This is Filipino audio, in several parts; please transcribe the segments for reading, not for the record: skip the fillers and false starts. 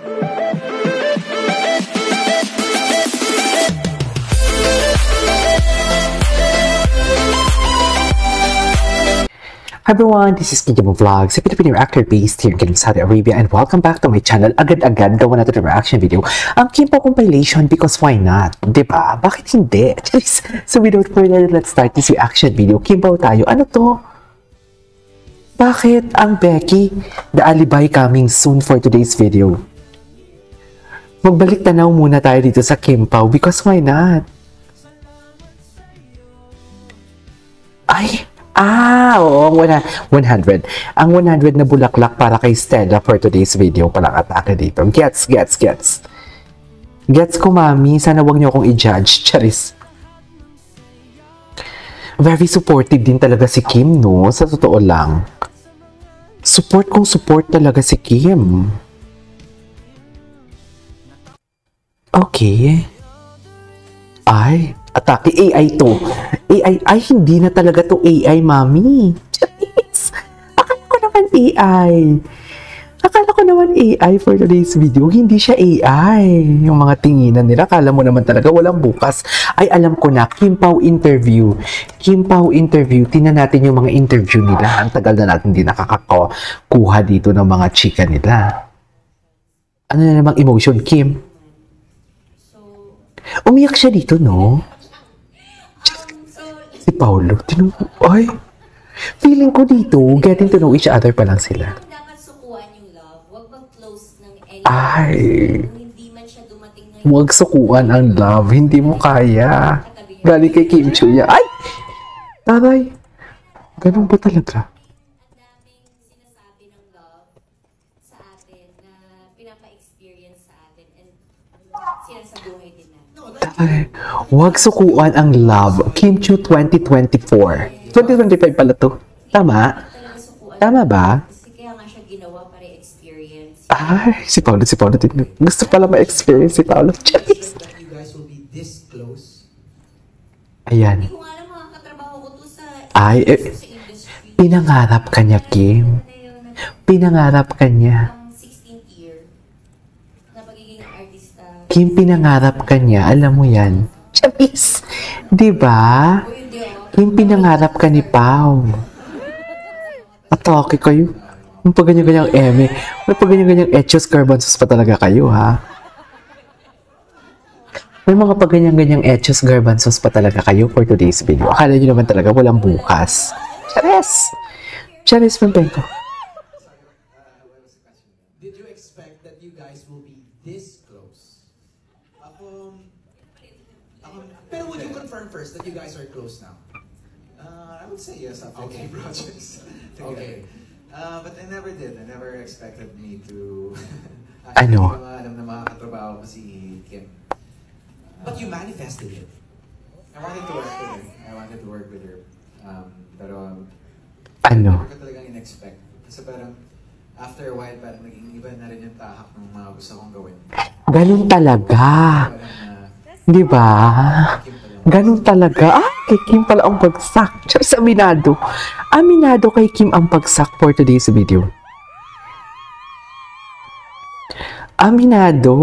Hi everyone, this is Kijamo Vlogs, a Filipino actor based here in Saudi Arabia, and welcome back to my channel. Agad-agad gawa natin ang reaction video ang Kim Pao compilation because why not? Diba? Bakit hindi? So without further ado, let's start this reaction video. Kim Pao tayo. Ano to? Bakit ang Becky? The alibi coming soon for today's video. Magbalik tanaw muna tayo dito sa Kim Pao because why not? Ay! Oo, 100. Ang 100 na bulaklak para kay Stella for today's video palang atake dito. Gets. Gets ko, mami. Sana wag niyo akong i-judge. Charis. Very supportive din talaga si Kim, no? Sa totoo lang. Support talaga si Kim. Okay. Ay, atake AI to. AI, hindi na talaga to AI, mami. Jeez. Akala ko naman AI for today's video. Hindi siya AI. Yung mga tinginan nila, akala mo naman talaga walang bukas. Ay, alam ko na, Kim Pao interview. Tingnan natin yung mga interview nila. Ang tagal na natin hindi nakakakuha dito ng mga chika nila. Ano na namang emotion, Kim? Umiyak siya dito, no? Si Paolo, ay, feeling ko dito, getting to know each other pa lang sila. Dapat sukuan yung love, wag mag-close ng any. Ay, hindi man siya dumating ngayon. huwag sukuan ang love, hindi mo kaya. Galing kay Kim Chuya. Ay! Taray! Ganun ba talaga? Ang daming sinasabi ng love sa atin na pinapa-experience sa atin and sinasabuhay din natin. Taray! Huwag sukuan ang love. Kim Chu 2024. 2025 pala to. Tama? Tama ba? Kasi kaya nga siya ginawa para experience. Ay, si Paolo. Gusto pala ma-experience si Paolo. Jeez. You guys will be this close. Ayan. Hindi ko nga alam mga katrabaho ko to sa industry. Pinangarap ka niya, Kim. Pinangarap ka niya. Ang 16th year na pagiging artista. Kim, pinangarap ka niya. Alam mo yan. Charis. Diba? Kim, pinangarap ka ni Pao. Atake kayo. May pag-ganyan-ganyang eme. May pag-ganyan-ganyang etchos garbanzos pa talaga kayo, ha? May mga pag-ganyan-ganyang etchos garbanzos pa talaga kayo for today's video. Akala nyo naman talaga walang bukas. Charis, Pempenko. Did you expect that you guys will be this close? Pero would you confirm first that you guys are close now? I would say yes after Okay. two projects. Okay. But I never did. I never expected me to... Ano? Hindi ko alam na makakatrabaho ko si Kim. But you manifested it. I wanted to work with her. Pero... Ano? Never ko talagang in-expect. Kasi parang... After a while, parang naging iba na rin yung tahak ng mga gusto kong gawin. Ganun talaga. Diba? Ganun talaga. Kay Kim pala ang bagsak. Charis, aminado. Aminado kay Kim ang bagsak for today's video. Aminado.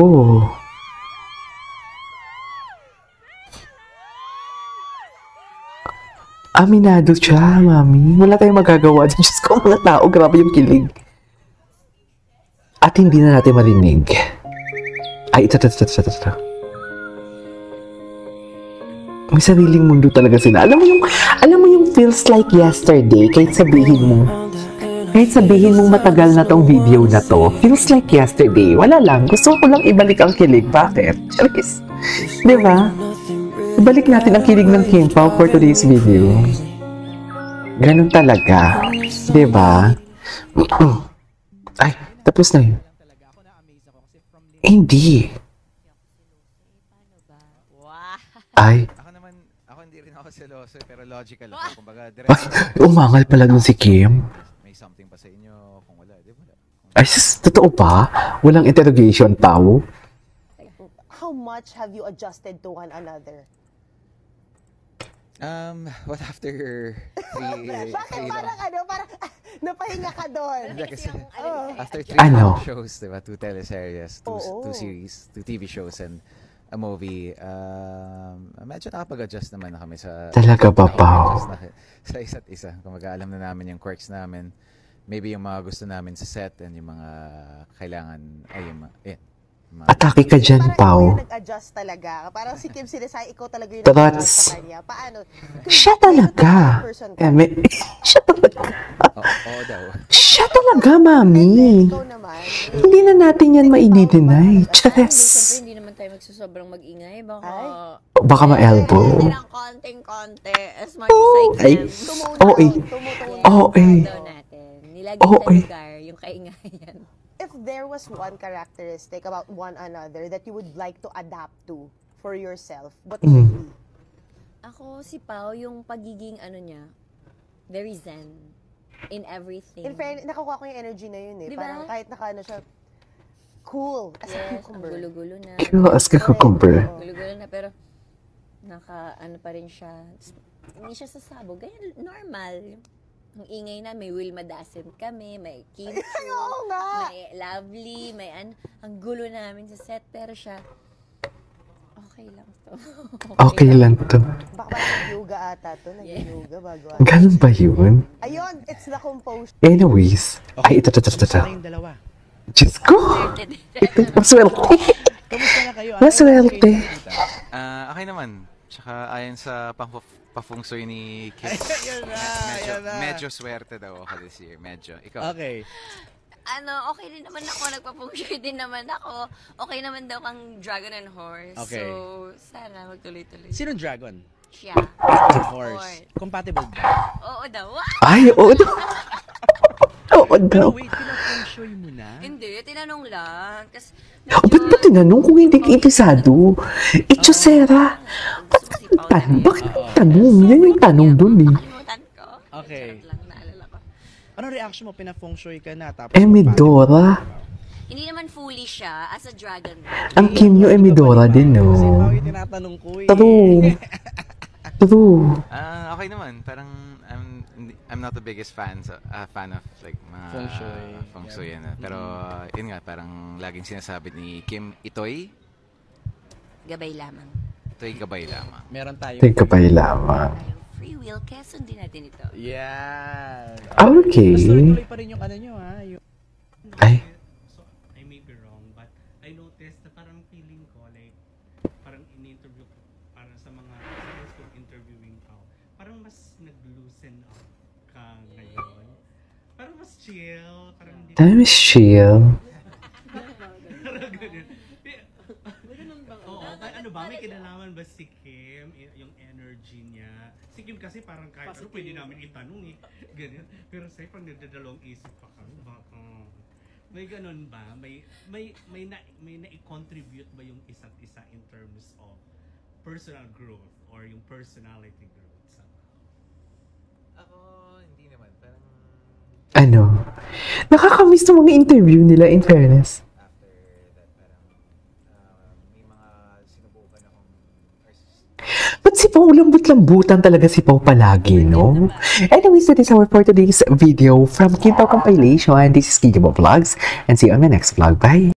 Aminado siya, mami. Wala tayong magagawa. Diyos ko, mga tao. Grabe yung kilig. At hindi na natin marinig. Ay, ito. May sariling mundo talaga sila. Alam mo yung feels like yesterday, kahit sabihin mong matagal na tong video na to, feels like yesterday. Wala lang. Gusto ko lang ibalik ang kilig. Bakit? Charis. Diba? Ibalik natin ang kilig ng Kim Pao for today's video. Ganun talaga. Diba? Ay, tapos na yun. Hindi. Ay. Ako hindi rin ako seloso pero logical ako. Kumbaga, Ay, umangal pala dun si Kim. may something pa sa inyo. Kung wala, di ba? Ay, totoo ba? Walang interrogation, Pao? How much have you adjusted to one another? What after three Bakit parang parang napahinga ka doon? Kasi yung, after 3 Ano? shows, diba? 2 teleseries, 2 series, 2 TV shows, and a movie, medyo nakapag-adjust naman na kami sa... Talaga ba, Pao? nakapag-adjust na sa isa't isa. Kung alam na namin yung quirks namin, maybe yung mga gusto namin sa set, and yung mga kailangan, Atake ka dyan, Parang Pao. ikaw yung nag-adjust talaga. Parang si Kim Sinisay, ikaw talaga yung That's- nag-adjust sa kanya. Paano? Siya talaga. Siya talaga. Oo daw. Siya talaga, mami. Ikaw naman. Hindi na natin yan ma-i-deny. Siyempre, Chares. hindi naman tayo magsusobrang mag-ingay. Baka... Ay. Baka ma-elbow. Hindi lang konting-konti. As much as I Ay. can. Oo, eh. Oo, eh. Daw natin. Nilagay Oo, sa eh. lugar yung kaingayan. If there was one characteristic about one another that you would like to adapt to for yourself, what would it be? Ako, si Pao, yung pagiging niya, very zen in everything. In fairness, nakukuha ko yung energy na yun eh. Diba? Parang kahit siya, cool. As a Yes, ang cucumber. gulo-gulo na. Kilos ka, cucumber. Gulo-gulo na, pero pa rin siya. Hindi siya sasabog. Ganyan, normal. Ang ingay na, may Wilma Dasen kami, may Kim Chu, Oo nga. may Lovely, may ang gulo namin sa set, pero siya, okay lang to. Okay lang to. Baka nag-yoga ata to. Nag-yoga bago. Ganun ba yun? Ayun, it's the composure. Anyways. Ay, ito. Kayong dalawa. Diyos ko. Maswerte. Kamusta na kayo? Maswerte. Okay naman. Tsaka ayon sa pa-fungsoy ni Kim, Yan na. medyo swerte daw ako this year. Medyo. Ikaw? Okay. Okay din naman ako, nagpa-puncture din naman ako. Okay naman daw kang Dragon and Horse. Okay. So, sana magtuloy-tuloy. Sinong dragon? Siya. Horse. Compatible ba? Oo daw. Ay, oo daw. Oo daw. Pero wait, pinapong mo na? Hindi, tinanong lang. Kasi, Ba't ba tinanong kung hindi ka interesado? Ichosera. Bakit tanong? Yan yung tanong dun eh. Nakalimutan ko. Okay. Charot lang, naalala ko. Anong reaction mo? Pinafeng shui ka na. Tapos Emidora. Hindi naman fully siya as a dragon. Ang Kim nyo Emidora din, Kasi no? Pao yung tinatanong ko eh. True. True. Okay naman. Parang I'm not the biggest fan of like mga feng shui yan. Pero yun nga, parang laging sinasabi ni Kim, ito'y Gabay lamang. gabay lamang. Meron tayo. Teka pa lamang. Tayong free will, kaya sundin natin ito. Yan. Okay. Mas tuloy-tuloy pa rin yung nyo ha. Yung... Ay. So, I may be wrong, but I noticed na parang feeling ko, like, parang in-interview ko, parang sa mga sa kong interviewing ka, parang mas nag-loosen up ka ngayon. Parang mas chill, parang hindi Time is chill. parang ganun. Oo, ano ba, may kinalaman ba si Kim, yung energy niya? Si Kim kasi parang kahit ano, pwede namin itanong eh. Ganyan. Pero sa'yo, pag nagdadalawang isip pa kami, baka may ganun ba? May na-contribute ba yung isa't isa in terms of personal growth or yung personality growth somehow? Ako, hindi naman. Parang Ano? Nakakamiss ng mga interview nila, in fairness. after that, parang may mga sinubukan akong Ba't si Pao lambot-lambutan talaga si Pao palagi, no? Anyways, that is our for today's video from Kim Pao Compilation. This is Kikimo Vlogs, and see you on my next vlog. Bye!